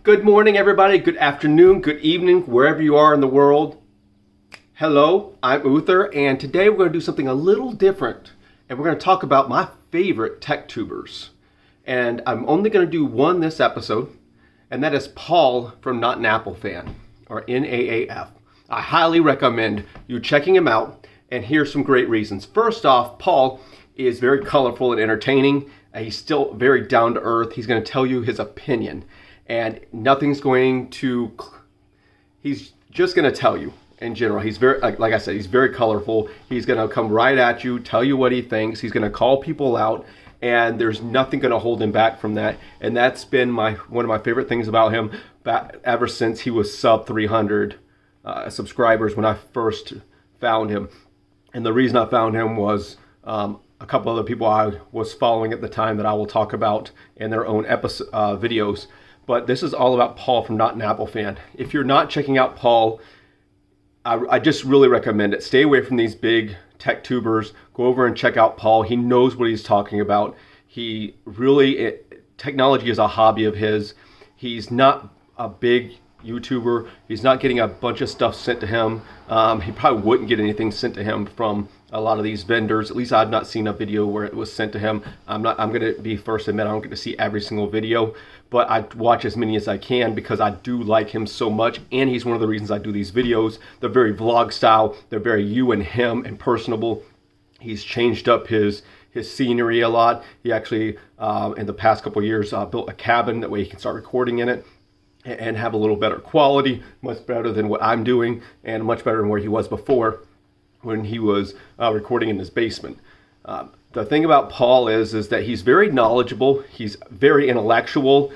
Good morning, everybody. Good afternoon, good evening, wherever you are in the world. Hello, I'm Uther, and today we're going to do something a little different. And we're going to talk about my favorite tech tubers. And I'm only going to do one this episode, and that is Paul from Not an Apple Fan, or NAAF. I highly recommend you checking him out, and here's some great reasons. First off, Paul is very colorful and entertaining. He's still very down to earth. He's going to tell you his opinion. And he's just going to tell you in general. He's very, like I said, he's very colorful. He's going to come right at you, tell you what he thinks. He's going to call people out, and there's nothing going to hold him back from that. And that's been one of my favorite things about him ever since he was sub 300 subscribers when I first found him. And the reason I found him was a couple other people I was following at the time that I will talk about in their own videos. But this is all about Paul from Not an Apple Fan. If you're not checking out Paul, I just really recommend it. Stay away from these big tech tubers. Go over and check out Paul. He knows what he's talking about. Technology is a hobby of his. He's not a big YouTuber. He's not getting a bunch of stuff sent to him. He probably wouldn't get anything sent to him from a lot of these vendors. At least I've not seen a video where it was sent to him. I'm going to be first to admit I don't get to see every single video, but I watch as many as I can because I do like him so much, and he's one of the reasons I do these videos. They're very vlog style. They're very you and him and personable. He's changed up his scenery a lot. He actually, in the past couple of years, built a cabin. That way he can start recording in it and have a little better quality, much better than what I'm doing, and much better than where he was before when he was recording in his basement. The thing about Paul is that he's very knowledgeable. He's very intellectual.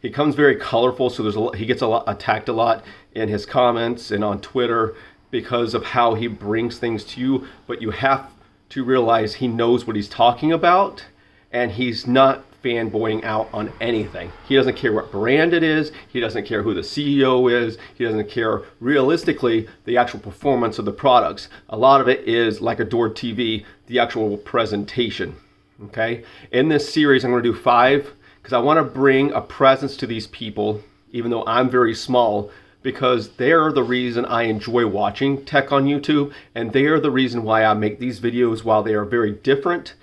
He comes very colorful, so he gets attacked a lot in his comments and on Twitter because of how he brings things to you. But you have to realize he knows what he's talking about, and he's not fanboying out on anything. He doesn't care what brand it is. He doesn't care who the CEO is. He doesn't care, realistically, the actual performance of the products. A lot of it is like Adored TV, the actual presentation. Okay? In this series, I'm going to do 5 because I want to bring a presence to these people, even though I'm very small, because they're the reason I enjoy watching tech on YouTube, and they're the reason why I make these videos. While they are very different,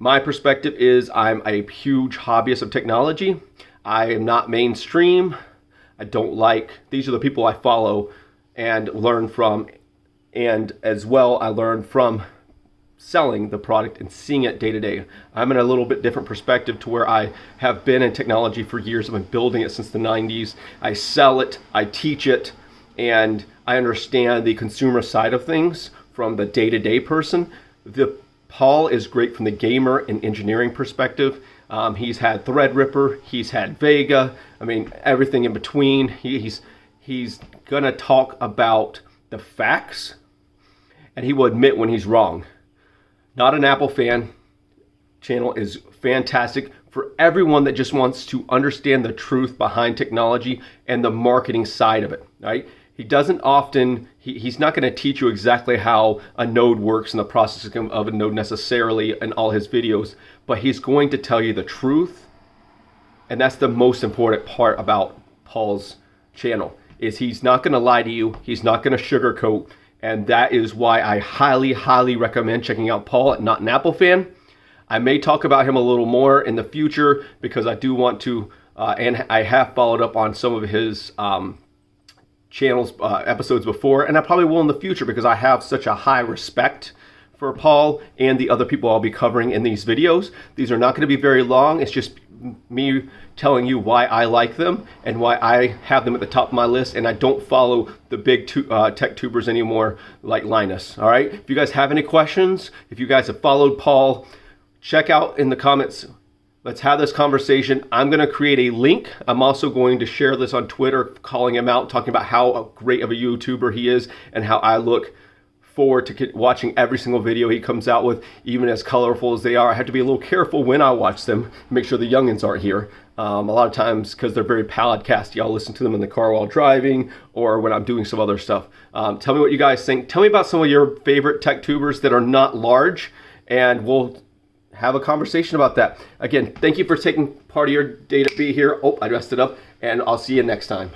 my perspective is I'm a huge hobbyist of technology. I am not mainstream. These are the people I follow and learn from. And as well, I learn from selling the product and seeing it day to day. I'm in a little bit different perspective to where I have been in technology for years. I've been building it since the 90s. I sell it, I teach it, and I understand the consumer side of things from the day-to-day person. Paul is great from the gamer and engineering perspective. He's had Threadripper, he's had Vega, everything in between. He's gonna talk about the facts, and he will admit when he's wrong. Not an Apple Fan channel is fantastic for everyone that just wants to understand the truth behind technology and the marketing side of it, right? He doesn't often, he's not going to teach you exactly how a node works and the processing of a node necessarily in all his videos, but he's going to tell you the truth. And that's the most important part about Paul's channel, is he's not going to lie to you. He's not going to sugarcoat. And that is why I highly, highly recommend checking out Paul at Not an Apple Fan. I may talk about him a little more in the future because I do want to, and I have followed up on some of his channels episodes before, and I probably will in the future because I have such a high respect for Paul and the other people I'll be covering in these videos. These are not going to be very long. It's just me telling you why I like them and why I have them at the top of my list, and I don't follow the big tech tubers anymore like Linus. All right, if you guys have any questions, if you guys have followed Paul, check out in the comments. Let's have this conversation. I'm going to create a link. I'm also going to share this on Twitter, calling him out, talking about how great of a YouTuber he is and how I look forward to watching every single video he comes out with, even as colorful as they are. I have to be a little careful when I watch them, make sure the youngins aren't here. A lot of times, because they're very podcast-y, I'll listen to them in the car while driving or when I'm doing some other stuff. Tell me what you guys think. Tell me about some of your favorite tech tubers that are not large, and we'll have a conversation about that. Again, thank you for taking part of your day to be here. Oh, I dressed it up. and I'll see you next time.